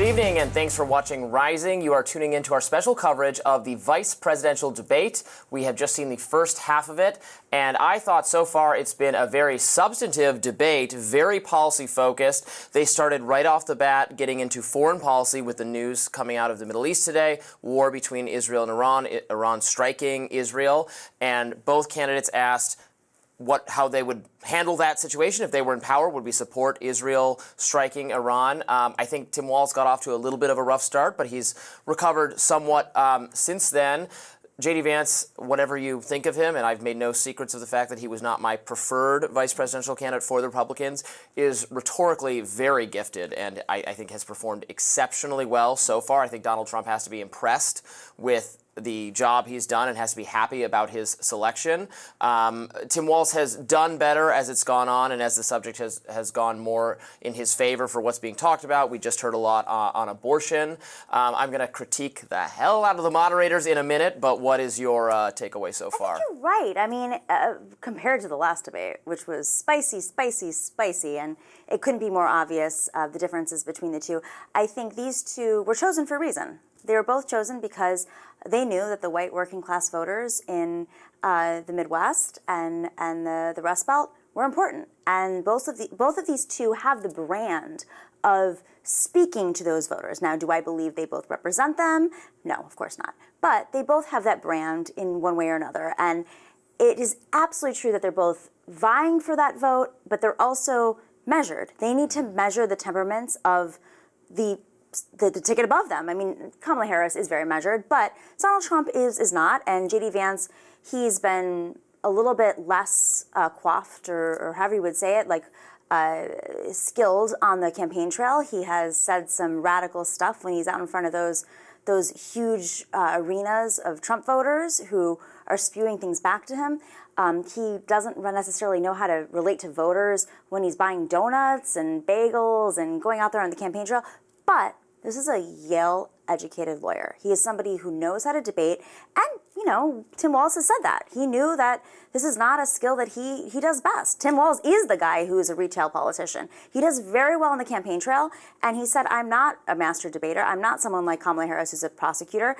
evening, and thanks for watching Rising. You are tuning into our special coverage of the vice presidential debate. We have just seen the first half of it, and I thought so far it's been a very substantive debate, very policy-focused. They started right off the bat getting into foreign policy with the news coming out of the Middle East today, war between Israel and Iran, Iran striking Israel, and both candidates asked how they would handle that situation if they were in power. Would we support Israel striking Iran? I think Tim Walz got off to a little bit of a rough start, but he's recovered somewhat since then. J.D. Vance, whatever you think of him, and I've made no secrets of the fact that he was not my preferred vice presidential candidate for the Republicans, is rhetorically very gifted and I think has performed exceptionally well so far. I think Donald Trump has to be impressed with the job he's done and has to be happy about his selection. Tim Walz has done better as it's gone on and as the subject has gone more in his favor for what's being talked about. We just heard a lot on abortion. I'm going to critique the hell out of the moderators in a minute, but what is your takeaway so far? I think you're right. I mean, compared to the last debate, which was spicy, spicy, spicy, and it couldn't be more obvious the differences between the two, I think these two were chosen for a reason. They were both chosen because they knew that the white working class voters in the Midwest and the Rust Belt were important. And both of these two have the brand of speaking to those voters. Now, do I believe they both represent them? No, of course not. But they both have that brand in one way or another. And it is absolutely true that they're both vying for that vote, but they're also measured. They need to measure the temperaments of the ticket above them. I mean, Kamala Harris is very measured, but Donald Trump is not, and J.D. Vance, he's been a little bit less coiffed, or however you would say it, like skilled on the campaign trail. He has said some radical stuff when he's out in front of those huge arenas of Trump voters who are spewing things back to him. He doesn't necessarily know how to relate to voters when he's buying donuts and bagels and going out there on the campaign trail, but this is a Yale-educated lawyer. He is somebody who knows how to debate, and, you know, Tim Walz has said that. He knew that this is not a skill that he does best. Tim Walz is the guy who is a retail politician. He does very well on the campaign trail, and he said, I'm not a master debater. I'm not someone like Kamala Harris who's a prosecutor,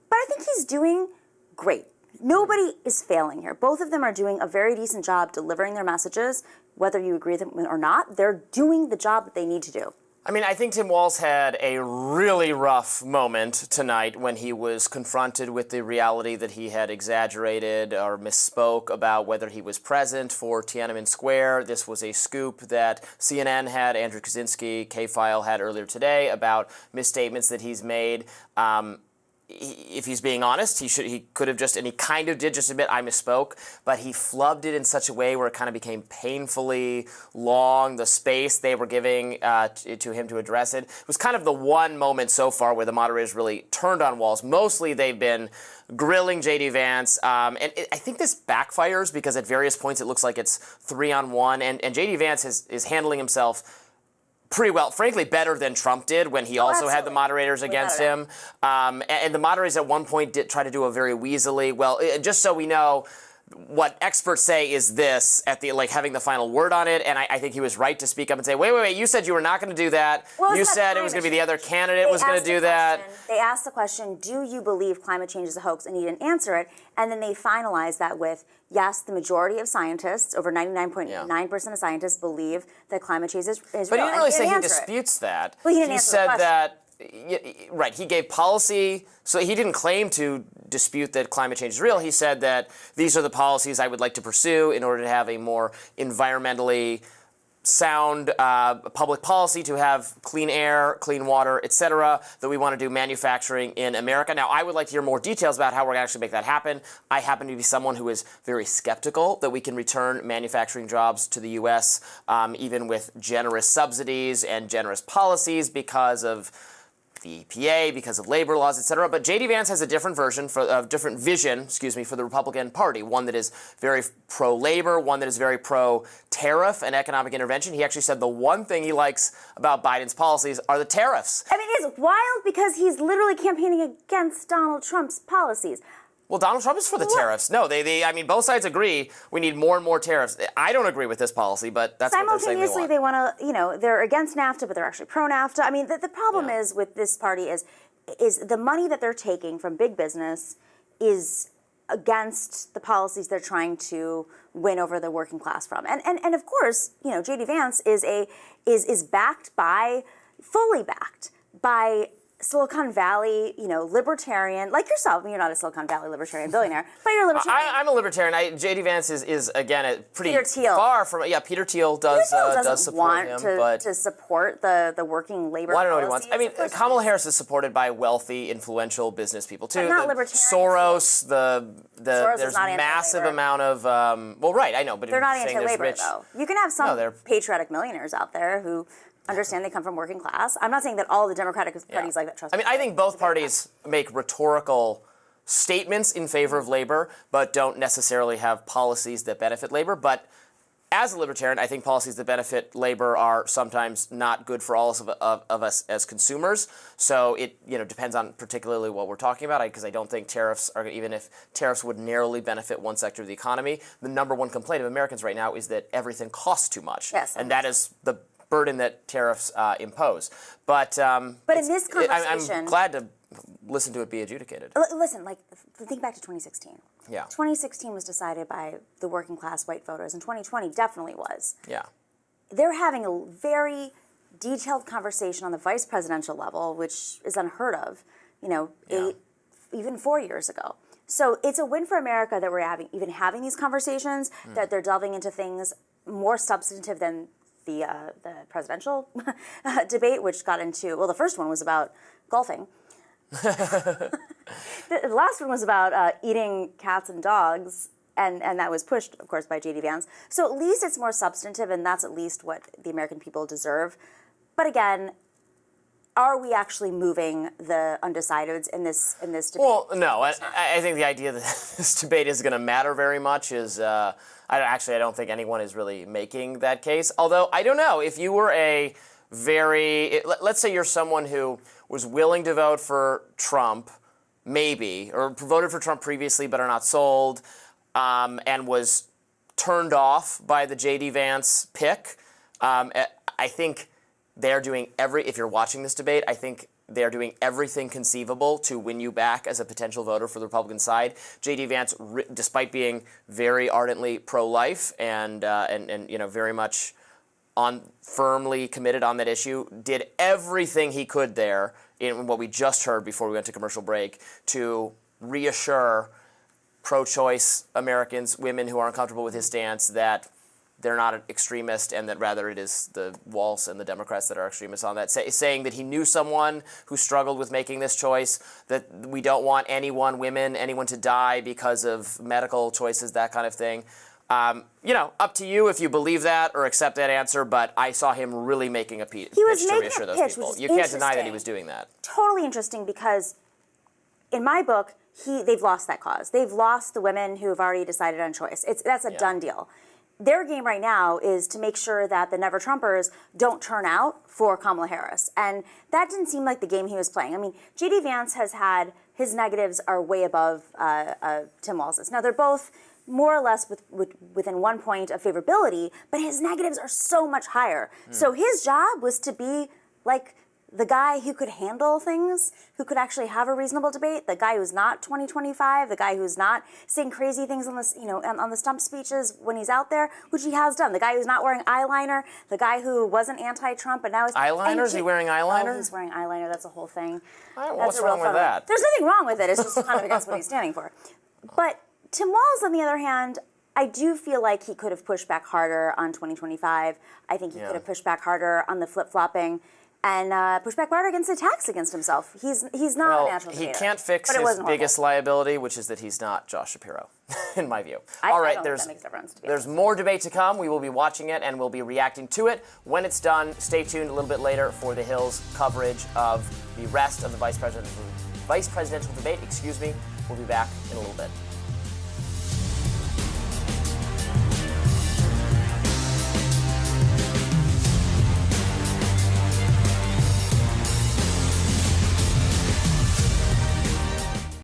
but I think he's doing great. Nobody is failing here. Both of them are doing a very decent job delivering their messages, whether you agree with them or not. They're doing the job that they need to do. I mean, I think Tim Walz had a really rough moment tonight when he was confronted with the reality that he had exaggerated or misspoke about whether he was present for Tiananmen Square. This was a scoop that CNN had, Andrew Kaczynski, K-File had earlier today about misstatements that he's made. If he's being honest, he could have just, and he kind of did just admit, I misspoke, but he flubbed it in such a way where it kind of became painfully long, the space they were giving to him to address it. It was kind of the one moment so far where the moderators really turned on Walz. Mostly they've been grilling J.D. Vance, and I think this backfires because at various points it looks like it's 3-on-1, and J.D. Vance is handling himself pretty well, frankly, better than Trump did when he also had the moderators against him. And the moderators at one point did try to do a very weaselly, well, just so we know, what experts say is this, at the having the final word on it, and I think he was right to speak up and say, wait, you said you were not going to do that. Well, you said it was going to be the other candidate was going to do that. They asked the question, do you believe climate change is a hoax? And he didn't answer it. And then they finalized that with, yes, the majority of scientists, over 99.9% of scientists, believe that climate change is real. But he didn't really say he disputes that. Well, he didn't answer the question. That, right, he gave policy, so he didn't claim to dispute that climate change is real. He said that these are the policies I would like to pursue in order to have a more environmentally sound public policy, to have clean air, clean water, etc., that we want to do manufacturing in America. Now, I would like to hear more details about how we're going to actually make that happen. I happen to be someone who is very skeptical that we can return manufacturing jobs to the U.S., even with generous subsidies and generous policies because of the EPA, because of labor laws, etc. But J.D. Vance has a different vision for the Republican Party, one that is very pro-labor, one that is very pro-tariff and economic intervention. He actually said the one thing he likes about Biden's policies are the tariffs. I mean, it's wild because he's literally campaigning against Donald Trump's policies. Well, Donald Trump is for the tariffs. No, I mean, both sides agree we need more and more tariffs. I don't agree with this policy, but that's what they're saying they want. Simultaneously, they want to, they're against NAFTA, but they're actually pro-NAFTA. I mean, the problem is with this party is the money that they're taking from big business is against the policies they're trying to win over the working class from. And of course, J.D. Vance is backed by, fully backed by Silicon Valley, libertarian, like yourself. I mean, you're not a Silicon Valley libertarian billionaire, but you're a libertarian. I'm a libertarian. J.D. Vance is again, pretty Peter Thiel. far from. Yeah, Peter Thiel does support him, but to support the working labor. Well, I don't know what he wants. I mean, Kamala Harris is supported by wealthy, influential business people too. But not libertarians. Soros, Soros there's massive amount of. Well, right, I know, but they're not anti-labor though. You can have some patriotic millionaires out there who understand they come from working class. I'm not saying that all the Democratic parties like that. Trust me. I mean, I think both parties make rhetorical statements in favor of labor, but don't necessarily have policies that benefit labor. But as a libertarian, I think policies that benefit labor are sometimes not good for all of us as consumers. So it depends on particularly what we're talking about, because I don't think tariffs are, even if tariffs would narrowly benefit one sector of the economy, the number one complaint of Americans right now is that everything costs too much. Yes, and that is the burden that tariffs impose. But in this conversation, I'm glad to listen to it be adjudicated. Listen, think back to 2016. Yeah. 2016 was decided by the working class white voters, and 2020 definitely was. Yeah. They're having a very detailed conversation on the vice presidential level, which is unheard of, even 4 years ago. So it's a win for America that we're having these conversations, that they're delving into things more substantive than the presidential debate, which got into, the first one was about golfing. The last one was about eating cats and dogs, and that was pushed, of course, by J.D. Vance. So at least it's more substantive, and that's at least what the American people deserve. But again, are we actually moving the undecideds in this debate? Well, no. I think the idea that this debate is going to matter very much is, I don't think anyone is really making that case. Although, I don't know, if you were let's say you're someone who was willing to vote for Trump, maybe, or voted for Trump previously but are not sold, and was turned off by the J.D. Vance pick, I think they're doing if you're watching this debate, I think they're doing everything conceivable to win you back as a potential voter for the Republican side. J.D. Vance, despite being very ardently pro-life and very much firmly committed on that issue, did everything he could there in what we just heard before we went to commercial break to reassure pro-choice Americans, women who are uncomfortable with his stance, that they're not an extremist, and that rather it is the Walz and the Democrats that are extremists on that, saying that he knew someone who struggled with making this choice, that we don't want anyone to die because of medical choices, that kind of thing. Up to you if you believe that or accept that answer, but I saw him really making a pitch to reassure those people. You can't deny that he was doing that. Totally interesting, because in my book, they've lost that cause. They've lost the women who have already decided on choice. That's a done deal. Their game right now is to make sure that the Never Trumpers don't turn out for Kamala Harris. And that didn't seem like the game he was playing. I mean, J.D. Vance has had, his negatives are way above Tim Walz's. Now, they're both more or less within 1 point of favorability, but his negatives are so much higher. So his job was to be like the guy who could handle things, who could actually have a reasonable debate, the guy who's not 2025, the guy who's not saying crazy things on the stump speeches when he's out there, which he has done. The guy who's not wearing eyeliner, the guy who wasn't anti-Trump but now is eyeliner. Is he wearing eyeliner? Oh, he's wearing eyeliner. That's a whole thing. What's wrong with that? There's nothing wrong with it. It's just kind of against what he's standing for. But Tim Walz, on the other hand, I do feel like he could have pushed back harder on 2025. I think he could have pushed back harder on the flip-flopping and pushed back harder against attacks against himself. He's not a natural debater. He can't fix his biggest liability, which is that he's not Josh Shapiro, in my view. All right, there's more debate to come. We will be watching it, and we'll be reacting to it. When it's done, stay tuned a little bit later for The Hill's coverage of the rest of the vice presidential debate. We'll be back in a little bit.